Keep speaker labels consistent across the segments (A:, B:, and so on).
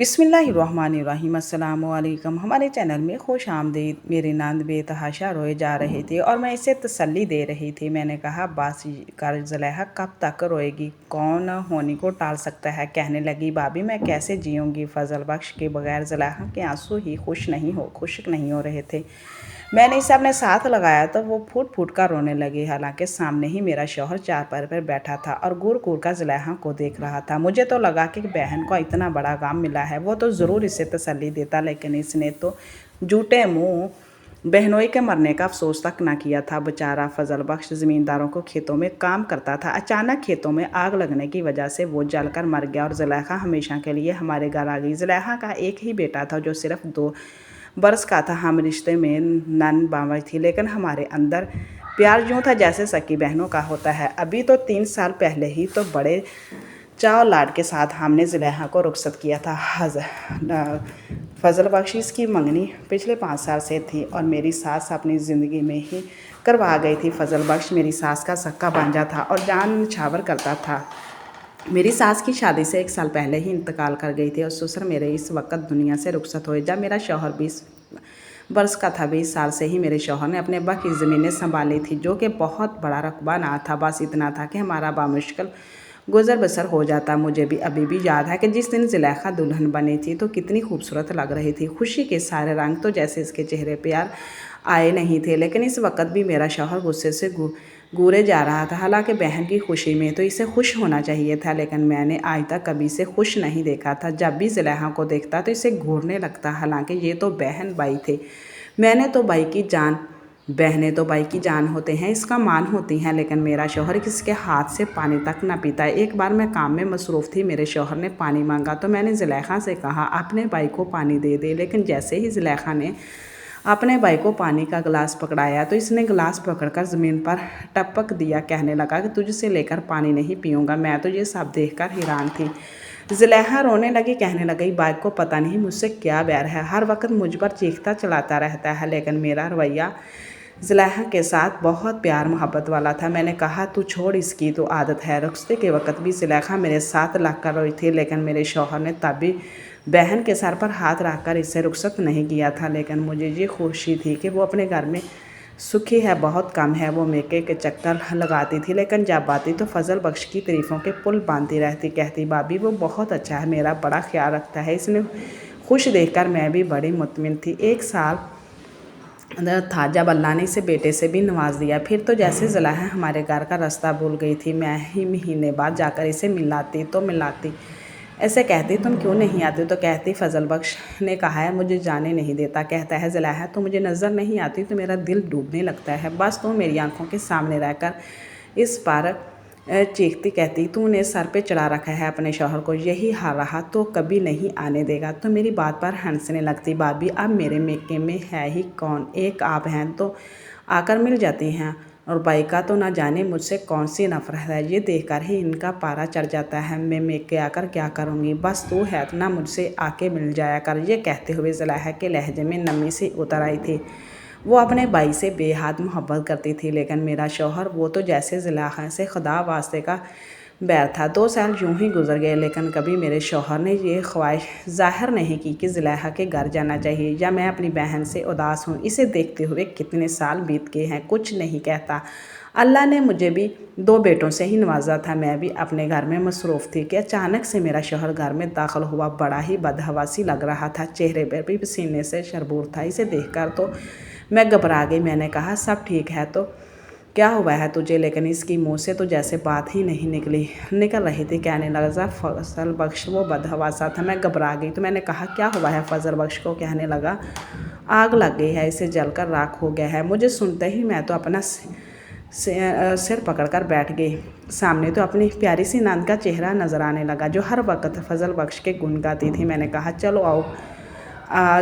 A: बिस्मिल्लाहिर्रहमानिर्रहीम अस्सलाम वालेकुम। हमारे चैनल में खुश आमदीद। मेरी नंद बेतहाशा रोए जा रही थी और मैं इसे तसल्ली दे रही थी। मैंने कहा बस कर ज़ुलेखा, कब तक रोएगी? कौन होनी को टाल सकता है? कहने लगी भाभी मैं कैसे जीऊँगी फजल बख्श के बगैर। ज़ुलेखा के आंसू ही खुश्क नहीं हो रहे थे। मैंने इसे अपने साथ लगाया तो वो फूट फूट कर रोने लगी। हालांकि सामने ही मेरा शौहर चारपाई पर बैठा था और घूर घूर कर ज़ुलेखा को देख रहा था। मुझे तो लगा कि बहन को इतना बड़ा काम मिला है, वो तो ज़रूर इसे तसल्ली देता, लेकिन इसने तो झूठे मुँह बहनोई के मरने का अफसोस तक ना किया था। बेचारा फजल बख्श ज़मींदारों को खेतों में काम करता था। अचानक खेतों में आग लगने की वजह से वो जलकर मर गया और ज़ुलेखा हमेशा के लिए हमारे घर आ गई। ज़ुलेखा का एक ही बेटा था जो सिर्फ 2 बरस का था। हम रिश्ते में नन बांवई थी, लेकिन हमारे अंदर प्यार यूँ था जैसे सकी बहनों का होता है। अभी तो 3 साल पहले ही तो बड़े चाव लाड के साथ हमने ज़ुलेखा को रुखसत किया था। फजल बख्श की मंगनी पिछले 5 साल से थी और मेरी सास अपनी ज़िंदगी में ही करवा गई थी। फजल बख्श मेरी सास का सक्का भांजा था और जान निछावर करता था। मेरी सास की शादी से 1 साल पहले ही इंतकाल कर गई थी और ससुर मेरे इस वक्त दुनिया से रुखसत हुए। जब मेरा शौहर 20 बरस का था, 20 साल से ही मेरे शौहर ने अपने अब्बा की ज़मीनें संभाली थी, जो कि बहुत बड़ा रकबा ना था। बस इतना था कि हमारा बामुश्किल गुजर बसर हो जाता। मुझे भी अभी भी याद है कि जिस दिन ज़ुलेखा दुल्हन बनी थी तो कितनी खूबसूरत लग रही थी। खुशी के सारे रंग तो जैसे इसके चेहरे पे यार आए नहीं थे, लेकिन इस वक्त भी मेरा शौहर गुस्से से घूरे जा रहा था। हालांकि बहन की खुशी में तो इसे खुश होना चाहिए था, लेकिन मैंने आज तक कभी इसे खुश नहीं देखा था। जब भी ज़ुलेखा को देखता तो इसे घूरने लगता। हालांकि ये तो बहन भाई थे, मैंने तो भाई की जान बहनें तो भाई की जान होते हैं, इसका मान होती हैं, लेकिन मेरा शौहर किसके हाथ से पानी तक ना पीता है। एक बार मैं काम में मसरूफ़ थी, मेरे शौहर ने पानी मांगा तो मैंने ज़ुलेखा से कहा अपने भाई को पानी दे दे, लेकिन जैसे ही ज़ुलेखा ने अपने भाई को पानी का गिलास पकड़ाया तो इसने गिलास पकड़कर ज़मीन पर टपक दिया। कहने लगा कि तुझसे लेकर पानी नहीं पीऊँगा। मैं तो ये सब देखकर हैरान थी। ज़ुलेखा रोने लगी, कहने लगी भाई को पता नहीं मुझसे क्या बैर है, हर वक्त मुझ पर चीखता चलाता रहता है। लेकिन मेरा रवैया ज़ुलेखा के साथ बहुत प्यार मोहब्बत वाला था। मैंने कहा तू छोड़, इसकी तो आदत है। रुखसती के वक्त भी ज़ुलेखा मेरे साथ लग कर रोई थी, लेकिन मेरे शौहर ने तब भी बहन के सर पर हाथ रखकर इससे रुखसत नहीं किया था। लेकिन मुझे ये खुशी थी कि वो अपने घर में सुखी है, बहुत कम है। वो मेके के चक्कर लगाती थी, लेकिन जब आती तो फजल बख्श की तारीफ़ों के पुल बांधती रहती। कहती भाभी वो बहुत अच्छा है, मेरा बड़ा ख्याल रखता है। इसने खुश देखकर मैं भी बड़ी मुतमिन थी। 1 साल था जब अल्लाह ने इसे बेटे से भी नवाज दिया। फिर तो जैसे ज़ुलेखा हमारे घर का रास्ता भूल गई थी। मैं ही महीने बाद जाकर इसे मिलाती। ऐसे कहती तुम क्यों नहीं आती? तो कहती फजल बख्श ने कहा है मुझे जाने नहीं देता। कहता है ज़ुलेखा तो मुझे नज़र नहीं आती तो मेरा दिल डूबने लगता है, बस तुम मेरी आंखों के सामने रहकर इस पर चीखती। कहती तूने सर पे चढ़ा रखा है अपने शौहर को, यही हाल रहा तो कभी नहीं आने देगा। तो मेरी बात पर हंसने लगती। भाभी अब मेरे मेके में है ही कौन, एक आप हैं तो आकर मिल जाती हैं, और भाई का तो ना जाने मुझसे कौन सी नफरत है। ये देखकर ही इनका पारा चढ़ जाता है। मैं मेके आकर क्या करूँगी, बस तू है ना मुझसे आके मिल जाया कर। ये कहते हुए ज़ुलेखा के लहजे में नमी सी उतर आई थी। वो अपने भाई से बेहद मोहब्बत करती थी, लेकिन मेरा शौहर वो तो जैसे ज़ुलेखा से खुदा वास्ते का बैर था। 2 साल यूं ही गुजर गए, लेकिन कभी मेरे शौहर ने ये ख्वाहिश जाहिर नहीं की कि ज़ुलेखा के घर जाना चाहिए या मैं अपनी बहन से उदास हूँ। इसे देखते हुए कितने साल बीत गए हैं, कुछ नहीं कहता। अल्लाह ने मुझे भी 2 बेटों से ही नवाजा था। मैं भी अपने घर में मसरूफ़ थी कि अचानक से मेरा शौहर घर में दाखिल हुआ। बड़ा ही बदहवासी लग रहा था, चेहरे पर भी पसीने से शरबूर था। इसे देखकर तो मैं घबरा गई। मैंने कहा सब ठीक है तो क्या हुआ है तुझे? लेकिन इसकी मुंह से तो जैसे बात ही नहीं निकल रही थी। कहने लगा फजल बख्श वो बदहवासा था। मैं घबरा गई तो मैंने कहा क्या हुआ है फजल बख्श को? कहने लगा आग लग गई है, इसे जलकर राख हो गया है। मुझे सुनते ही मैं तो अपना सिर पकड़कर बैठ गई। सामने तो अपनी प्यारी सी नंद का चेहरा नज़र आने लगा, जो हर वक्त फजल बख्श के गुण गाती थी। मैंने कहा चलो आओ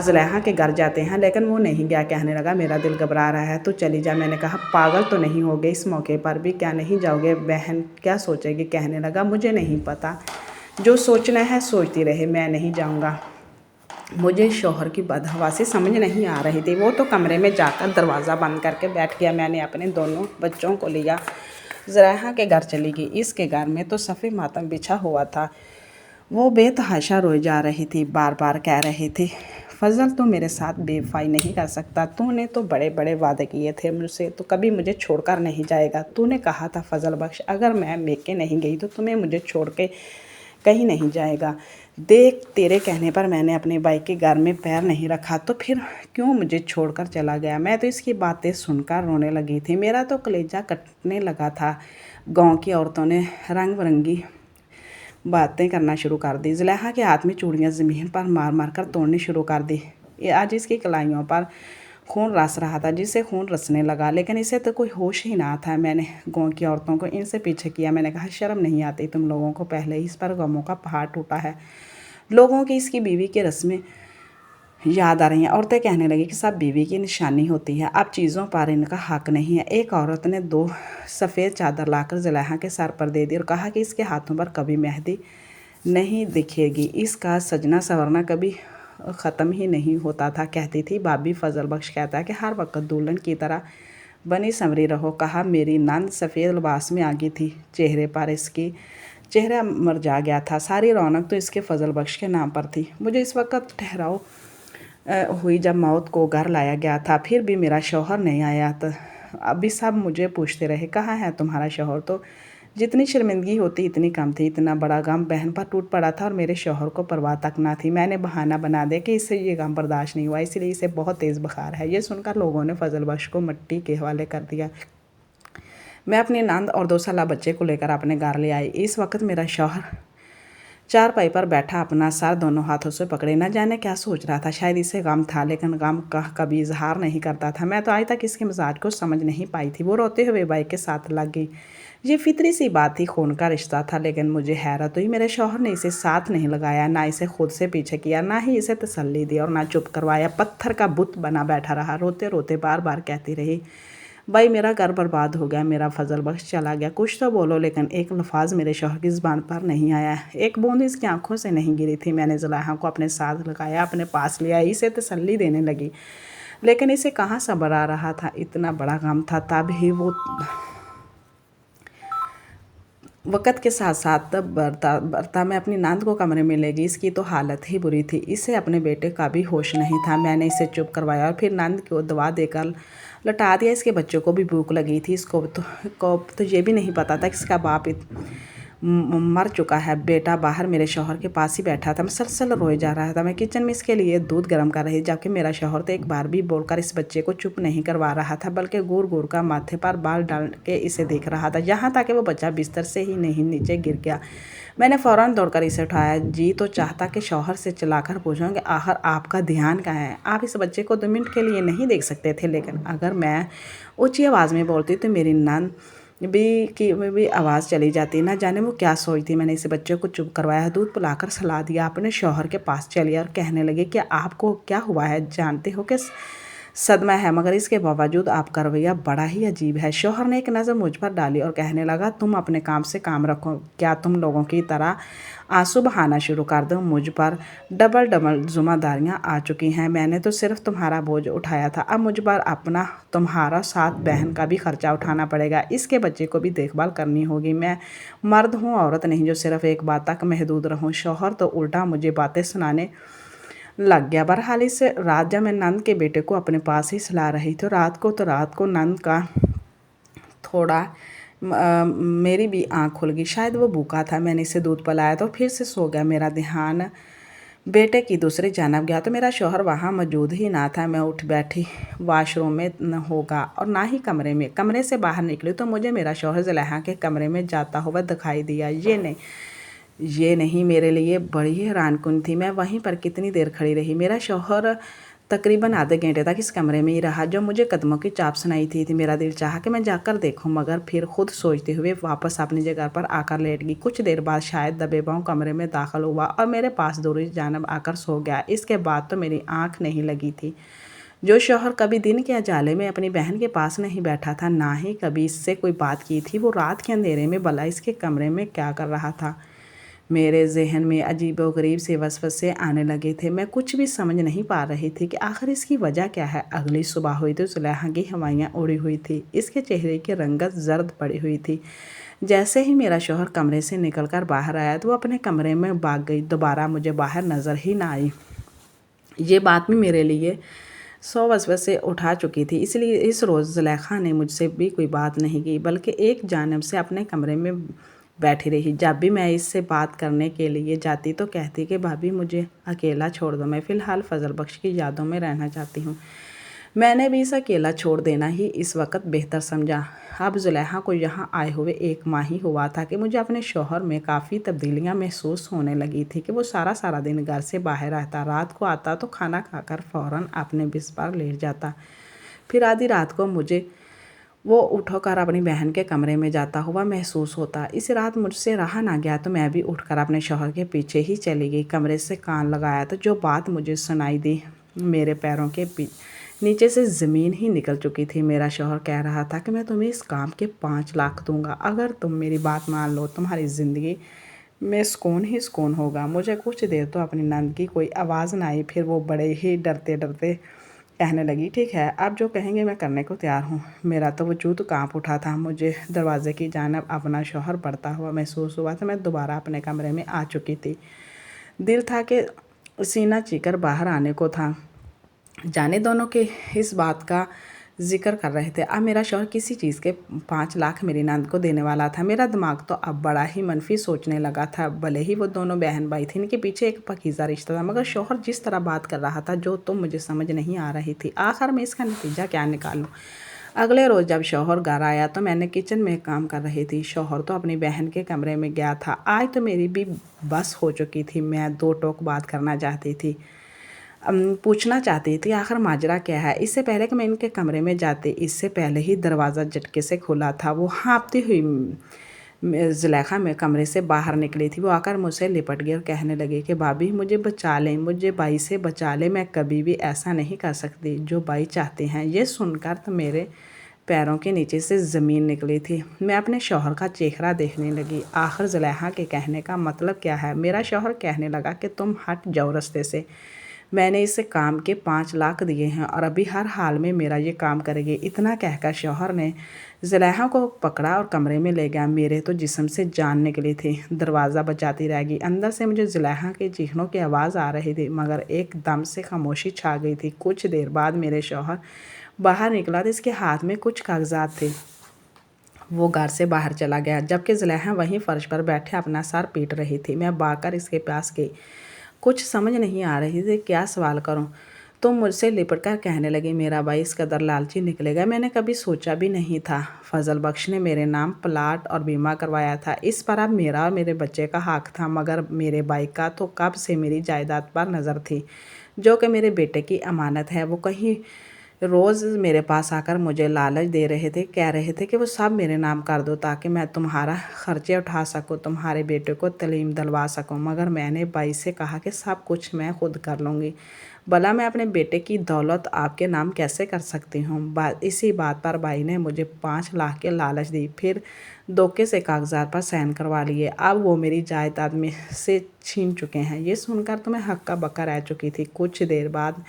A: ज़ुलेखा के घर जाते हैं, लेकिन वो नहीं गया। कहने लगा मेरा दिल घबरा रहा है, तो चली जा। मैंने कहा पागल तो नहीं हो गई, इस मौके पर भी क्या नहीं जाओगे? बहन क्या सोचेगी? कहने लगा मुझे नहीं पता, जो सोचना है सोचती रहे, मैं नहीं जाऊँगा। मुझे शौहर की बदहवासी समझ नहीं आ रही थी। वो तो कमरे में जाकर दरवाज़ा बंद करके बैठ गया। मैंने अपने दोनों बच्चों को लिया ज़ुलेखा के घर चली गई। इसके घर में तो सफ़े मातम बिछा हुआ था। वो बेतहाशा रोए जा रही थी, बार बार कह रही थी, फजल तू मेरे साथ बेवफाई नहीं कर सकता। तूने तो बड़े बड़े वादे किए थे मुझसे, तो कभी मुझे छोड़कर नहीं जाएगा। तूने कहा था फजल बख्श, अगर मैं मेके नहीं गई तो तुम्हें मुझे छोड़ के कहीं नहीं जाएगा। देख, तेरे कहने पर मैंने अपने भाई के घर में पैर नहीं रखा, तो फिर क्यों मुझे छोड़कर चला गया। मैं तो इसकी बातें सुनकर रोने लगी थी, मेरा तो कलेजा कटने लगा था। गांव की औरतों ने रंग बिरंगी बातें करना शुरू कर दी। जुलेखा के हाथ में चूड़ियाँ ज़मीन पर मार मार कर तोड़नी शुरू कर दी। आज इसकी कलाइयों पर खून रस रहा था, जिससे खून रसने लगा, लेकिन इसे तो कोई होश ही ना था। मैंने गाँव की औरतों को इनसे पीछे किया। मैंने कहा, शर्म नहीं आती तुम लोगों को, पहले ही इस पर गमों का पहाड़ टूटा है। लोगों की इसकी बीवी की रस्में याद आ रही हैं। औरतें कहने लगी कि सब बीवी की निशानी होती है, अब चीज़ों पर इनका हक नहीं है। एक औरत ने 2 सफ़ेद चादर लाकर जुलेखा के सर पर दे दी और कहा कि इसके हाथों पर कभी मेहंदी नहीं दिखेगी, इसका सजना संवरना कभी ख़त्म ही नहीं होता था। कहती थी, भाभी फजल बख्श कहता है कि हर वक्त दुल्हन की तरह बनी संवरी रहो। कहा, मेरी नंद सफ़ेद लिबास में आ गई थी, चेहरे पर इसकी चेहरा मुरझा गया था। सारी रौनक तो इसके फजल बख्श के नाम पर थी। मुझे इस वक्त ठहराव हुई जब मौत को घर लाया गया था, फिर भी मेरा शौहर नहीं आया। तो अभी सब मुझे पूछते रहे, कहाँ है तुम्हारा शौहर। तो जितनी शर्मिंदगी होती इतनी कम थी। इतना बड़ा गम बहन पर टूट पड़ा था और मेरे शौहर को परवाह तक ना थी। मैंने बहाना बना दिया कि इससे ये गम बर्दाश्त नहीं हुआ, इसलिए इसे बहुत तेज़ बुखार है। ये सुनकर लोगों ने फजल बख्श को मिट्टी के हवाले कर दिया। मैं अपनी नंद और 2 साला बच्चे को लेकर अपने घर ले आई। इस वक्त मेरा शौहर चारपाई पर बैठा अपना सर दोनों हाथों से पकड़े, न जाने क्या सोच रहा था। शायद इसे गम था, लेकिन गम का कभी इजहार नहीं करता था। मैं तो आज तक इसके मिजाज को समझ नहीं पाई थी। वो रोते हुए भाई के साथ लग गई। ये फितरी सी बात थी, खून का रिश्ता था, लेकिन मुझे हैरत हुई, मेरे शौहर ने इसे साथ नहीं लगाया, ना इसे खुद से पीछे किया, ना ही इसे तसल्ली दी और ना चुप करवाया। पत्थर का बुत बना बैठा रहा, रोते रोते बार बार कहती रही, भाई मेरा घर बर्बाद हो गया, मेरा फजल बख्श चला गया, कुछ तो बोलो। लेकिन एक लफाज मेरे शौहर की ज़बान पर नहीं आया, एक बूंद इसकी आंखों से नहीं गिरी थी। मैंने जुलेखा को अपने साथ लगाया, अपने पास लिया, इसे तसल्ली देने लगी, लेकिन इसे कहाँ सब्र आ रहा था। इतना बड़ा गम था। तब ही वो वक़्त के साथ साथ बढ़ता मैं अपनी नंद को कमरे में ले गई। इसकी तो हालत ही बुरी थी, इसे अपने बेटे का भी होश नहीं था। मैंने इसे चुप करवाया और फिर नंद को दवा देकर लौटा दिया। इसके बच्चों को भी भूख लगी थी। इसको तो ये भी नहीं पता था कि इसका बाप मर चुका है। बेटा बाहर मेरे शौहर के पास ही बैठा था, मुसलसल रोए जा रहा था। मैं किचन में इसके लिए दूध गर्म कर रही, जबकि मेरा शौहर तो एक बार भी बोलकर इस बच्चे को चुप नहीं करवा रहा था, बल्कि घूर घूर का माथे पर बाल डाल के इसे देख रहा था, यहाँ तक कि वो बच्चा बिस्तर से ही नहीं नीचे गिर गया। मैंने फ़ौरन दौड़कर इसे उठाया। जी तो चाहता कि शौहर से चलाकर पूछूं कि आखिर आपका ध्यान कहाँ है, आप इस बच्चे को 2 मिनट के लिए नहीं देख सकते थे। लेकिन अगर मैं ऊँची आवाज़ में बोलती तो मेरी नंद भी आवाज़ चली जाती। ना जाने वो क्या सोचती। मैंने इस बच्चे को चुप करवाया, दूध पिलाकर सला दिया, अपने शौहर के पास चली और कहने लगी कि आपको क्या हुआ है, जानते हो कि सदमा है, मगर इसके बावजूद आपका रवैया बड़ा ही अजीब है। शौहर ने एक नज़र मुझ पर डाली और कहने लगा, तुम अपने काम से काम रखो, क्या तुम लोगों की तरह आंसू बहाना शुरू कर दो। मुझ पर डबल डबल जिम्मेदारियाँ आ चुकी हैं। मैंने तो सिर्फ तुम्हारा बोझ उठाया था, अब मुझ पर अपना तुम्हारा साथ बहन का भी खर्चा उठाना पड़ेगा। इसके बच्चे को भी देखभाल करनी होगी। मैं मर्द हूँ, औरत नहीं जो सिर्फ एक बात तक महदूद रहूँ। शौहर तो उल्टा मुझे बातें सुनाने लग गया। बहरहाल इस रात जब मैं नंद के बेटे को अपने पास ही सुला रही थी, रात को नंद का थोड़ा मेरी भी आँख खुल गई। शायद वो भूखा था। मैंने इसे दूध पिलाया तो फिर से सो गया। मेरा ध्यान बेटे की दूसरी जानब गया तो मेरा शौहर वहाँ मौजूद ही ना था। मैं उठ बैठी, वाशरूम में न होगा और ना ही कमरे में। कमरे से बाहर निकली तो मुझे मेरा शौहर जुलेखा के कमरे में जाता हुआ दिखाई दिया। ये नहीं मेरे लिए बड़ी हैरानकुन थी। मैं वहीं पर कितनी देर खड़ी रही। मेरा शौहर तकरीबन आधे घंटे तक इस कमरे में ही रहा। जो मुझे कदमों की चाप सुनाई थी मेरा दिल चाहा कि मैं जाकर देखूं, मगर फिर खुद सोचते हुए वापस अपनी जगह पर आकर लेट गई। कुछ देर बाद शायद दबे पाँव कमरे में दाखिल हुआ और मेरे पास दूसरी जानब आकर सो गया। इसके बाद तो मेरी आँख नहीं लगी थी। जो शौहर कभी दिन के उजाले में अपनी बहन के पास नहीं बैठा था, ना ही कभी इससे कोई बात की थी, वो रात के अंधेरे में भला इसके कमरे में क्या कर रहा था। मेरे जहन में अजीबोगरीब से वसवसे आने लगे थे। मैं कुछ भी समझ नहीं पा रही थी कि आखिर इसकी वजह क्या है। अगली सुबह हुई तो जुलेखा की हवाइयाँ उड़ी हुई थी। इसके चेहरे की रंगत जर्द पड़ी हुई थी, जैसे ही मेरा शौहर कमरे से निकलकर बाहर आया तो वो अपने कमरे में भाग गई, दोबारा मुझे बाहर नज़र ही ना आई। ये बात भी मेरे लिए 100 वसवसे उठा चुकी थी, इसलिए इस रोज़ ज़ुलेखा ने मुझसे भी कोई बात नहीं की, बल्कि एक जानिब से अपने कमरे में बैठी रही। जब भी मैं इससे बात करने के लिए जाती तो कहती कि भाभी मुझे अकेला छोड़ दो, मैं फ़िलहाल फजल बख्श की यादों में रहना चाहती हूँ। मैंने भी इसे अकेला छोड़ देना ही इस वक्त बेहतर समझा। अब ज़ुलेखा को यहाँ आए हुए 1 माह ही हुआ था कि मुझे अपने शौहर में काफ़ी तब्दीलियाँ महसूस होने लगी थी कि वो सारा दिन घर से बाहर रहता, रात को आता तो खाना खाकर फ़ौरन अपने बिस्तर लेट जाता, फिर आधी रात को मुझे वो उठकर अपनी बहन के कमरे में जाता हुआ महसूस होता। इस रात मुझसे रहा ना गया तो मैं भी उठकर अपने शौहर के पीछे ही चली गई। कमरे से कान लगाया तो जो बात मुझे सुनाई दी, मेरे पैरों के नीचे से ज़मीन ही निकल चुकी थी। मेरा शौहर कह रहा था कि मैं तुम्हें इस काम के 5 लाख दूंगा, अगर तुम मेरी बात मान लो तुम्हारी ज़िंदगी में सुकून ही सुकून होगा। मुझे कुछ देर तो अपनी नंद की कोई आवाज़ ना आई, फिर वो बड़े ही डरते डरते कहने लगी, ठीक है आप जो कहेंगे मैं करने को तैयार हूँ। मेरा तो वजूद काँप उठा था। मुझे दरवाजे की जानिब अपना शौहर बढ़ता हुआ महसूस हुआ तो मैं दोबारा अपने कमरे में आ चुकी थी। दिल था कि सीना चीकर बाहर आने को था। जाने दोनों के इस बात का जिक्र कर रहे थे। अब मेरा शौहर किसी चीज़ के 5 लाख मेरी नंद को देने वाला था। मेरा दिमाग तो अब बड़ा ही मनफी सोचने लगा था। भले ही वो दोनों बहन भाई थे, इनके पीछे एक पकीज़ा रिश्ता था, मगर शौहर जिस तरह बात कर रहा था जो तो मुझे समझ नहीं आ रही थी। आखिर में इसका नतीजा क्या निकालूं। अगले रोज़ जब शौहर घर आया तो मैंने किचन में काम कर रही थी। शौहर तो अपनी बहन के कमरे में गया था। आज तो मेरी भी बस हो चुकी थी। मैं 2 टोक बात करना चाहती थी, पूछना चाहती थी आखिर माजरा क्या है। इससे पहले कि मैं इनके कमरे में जाती, इससे पहले ही दरवाज़ा झटके से खुला था। वो हाँफती हुई ज़ुलेखा में कमरे से बाहर निकली थी। वो आकर मुझसे लिपट गई और कहने लगी कि भाभी मुझे बचा लें, मुझे बाई से बचा लें, मैं कभी भी ऐसा नहीं कर सकती जो बाई चाहते हैं। ये सुनकर तो मेरे पैरों के नीचे से ज़मीन निकली थी। मैं अपने शौहर का चेहरा देखने लगी। आखिर ज़ुलेखा के कहने का मतलब क्या है। मेरा शौहर कहने लगा कि तुम हट जाओ रास्ते से, मैंने इसे काम के 5 लाख दिए हैं और अभी हर हाल में मेरा ये काम करेगी। इतना कहकर शौहर ने ज़ुलेखा को पकड़ा और कमरे में ले गया। मेरे तो जिस्म से जान निकली थी। दरवाज़ा बजाती रह गई। अंदर से मुझे ज़ुलेखा के चीखनों की आवाज़ आ रही थी, मगर एकदम से खामोशी छा गई थी। कुछ देर बाद मेरे शौहर बाहर निकला तो इसके हाथ में कुछ कागजात थे। वो घर से बाहर चला गया, जबकि ज़ुलेखा वहीं फर्श पर बैठे अपना सर पीट रही थी। मैं भागकर इसके पास गई। कुछ समझ नहीं आ रही थी क्या सवाल करूं। तो मुझसे लिपट कर कहने लगी, मेरा भाई इस कदर लालची निकलेगा, मैंने कभी सोचा भी नहीं था। फजल बख्श ने मेरे नाम प्लाट और बीमा करवाया था। इस पर अब मेरा और मेरे बच्चे का हक था, मगर मेरे भाई का तो कब से मेरी जायदाद पर नज़र थी, जो कि मेरे बेटे की अमानत है। वो कहीं रोज़ मेरे पास आकर मुझे लालच दे रहे थे, कह रहे थे कि वो सब मेरे नाम कर दो ताकि मैं तुम्हारा खर्चे उठा सकूं, तुम्हारे बेटे को तालीम दिलवा सकूं। मगर मैंने भाई से कहा कि सब कुछ मैं खुद कर लूँगी, भला मैं अपने बेटे की दौलत आपके नाम कैसे कर सकती हूँ। इसी बात पर भाई ने मुझे 5 लाख के लालच दी, फिर धोखे से कागजात पर साइन करवा लिए। अब वो मेरी जायदाद में से छीन चुके हैं। ये सुनकर तो मैं हक्का बक्का रह चुकी थी। कुछ देर बाद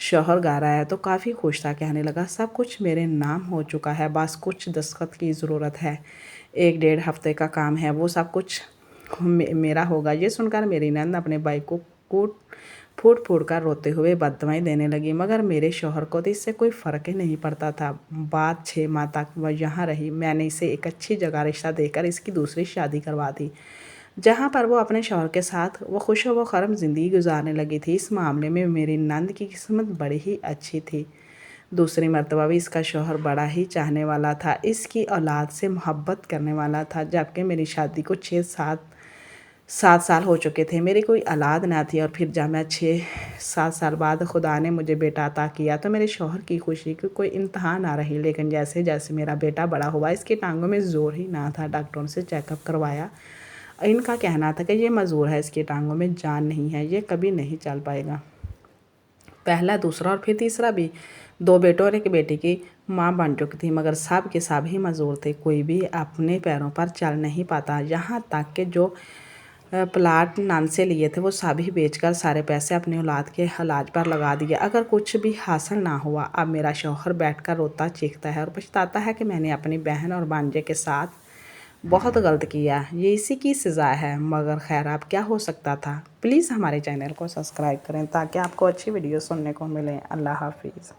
A: शौहर घर आया तो काफ़ी खुश था। कहने लगा, सब कुछ मेरे नाम हो चुका है, बस कुछ दस्तखत की ज़रूरत है। 1 डेढ़ हफ्ते का काम है, वो सब कुछ मेरा होगा। ये सुनकर मेरी नंद अपने भाई को फूट फूट कर रोते हुए बददुआएं देने लगी, मगर मेरे शौहर को तो इससे कोई फ़र्क ही नहीं पड़ता था। बात 6 माह तक वह यहाँ रही। मैंने इसे एक अच्छी जगह रिश्ता देकर इसकी दूसरी शादी करवा दी, जहाँ पर वो अपने शौहर के साथ वो खुश व खरम ज़िंदगी गुजारने लगी थी। इस मामले में मेरी नंद की किस्मत बड़ी ही अच्छी थी। दूसरी मर्तबा भी इसका शौहर बड़ा ही चाहने वाला था, इसकी औलाद से मोहब्बत करने वाला था, जबकि मेरी शादी को 7 साल हो चुके थे। मेरी कोई औलाद ना थी। और फिर जब मैं 6-7 साल बाद खुदा ने मुझे बेटा अता किया तो मेरे शौहर की खुशी की कोई इंतहा ना रही। लेकिन जैसे जैसे मेरा बेटा बड़ा हुआ, इसकी टांगों में ज़ोर ही ना था। डॉक्टरों से चेकअप करवाया, इनका कहना था कि ये मजबूर है, इसकी टांगों में जान नहीं है, ये कभी नहीं चल पाएगा। पहला, दूसरा और फिर तीसरा भी 2 बेटों और 1 बेटी की माँ बन चुकी थी, मगर सब के सब ही मजबूर थे। कोई भी अपने पैरों पर चल नहीं पाता। यहाँ तक कि जो प्लाट नंद से लिए थे वो सभी बेचकर सारे पैसे अपनी औलाद के इलाज पर लगा दिए। अगर कुछ भी हासिल ना हुआ, अब मेरा शौहर बैठकर रोता चीखता है और पछताता है कि मैंने अपनी बहन और भांजे के साथ बहुत गलत किया, ये इसी की सज़ा है। मगर खैर अब क्या हो सकता था। प्लीज़ हमारे चैनल को सब्सक्राइब करें ताकि आपको अच्छी वीडियो सुनने को मिले। अल्लाह हाफिज़।